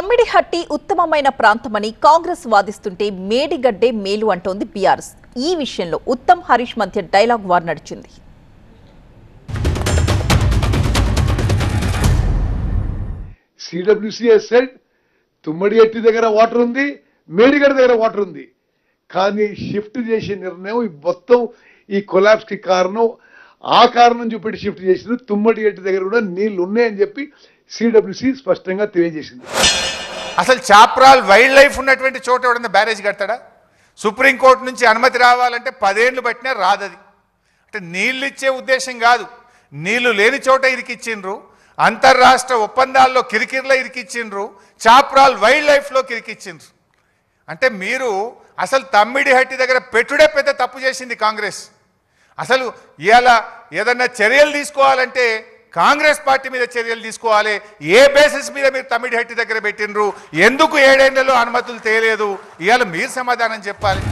తమ్మిడిహట్టి ఉత్తమమైన ప్రాంతమని కాంగ్రెస్ వాదిస్తుంటే మేడిగడ్డే మేలు అంటోంది బీఆర్ఎస్. ఈ విషయంలో ఉత్తమ్ హరీష్ మధ్య డైలాగ్ వార్ నడిచింది. CWC has said తుమ్మడిహట్టి దగ్గర వాటర్ ఉంది, మేడిగడ్డ దగ్గర వాటర్ ఉంది. కానీ షిఫ్ట్ చేసే నిర్ణయం మొత్తం ఈ కొలాప్స్ కి కారణం, ఆ కారణం చూపెట్టి షిఫ్ట్ చేసింది. తుమ్మడిహట్టి దగ్గర కూడా నీళ్లు ఉన్నాయని చెప్పి CWC స్పష్టంగా తెలియజేసింది. అసలు చాప్రాల్ వైల్డ్ లైఫ్ ఉన్నటువంటి చోట ఎవడన్నా బ్యారేజ్ కడతాడా? సుప్రీంకోర్టు నుంచి అనుమతి రావాలంటే 10 ఏళ్ళు పట్టినా రాదది. అంటే నీళ్ళు ఇచ్చే ఉద్దేశం కాదు, నీళ్లు లేని చోట ఇరికిచ్చిండ్రు, అంతర్రాష్ట్ర ఒప్పందాల్లో కిరికిర్లో ఇరికిచ్చిండ్రు, చాప్రాల్ వైల్డ్ లైఫ్లో కిరికిచ్చిండ్రు. అంటే మీరు అసలు తమ్మిడిహట్టి దగ్గర పెట్టుడే పెద్ద తప్పు చేసింది కాంగ్రెస్. అసలు ఇవాళ ఏదన్నా చర్యలు తీసుకోవాలంటే కాంగ్రెస్ పార్టీ మీద చర్యలు తీసుకోవాలి. ఏ బేసిస్ మీద మీరు తమ్మిడిహట్టి దగ్గర పెట్టినరు, ఎందుకు 7 ఏళ్లలో అనుమతులు తేలేదు, ఇవాళ మీరు సమాధానం చెప్పాలి.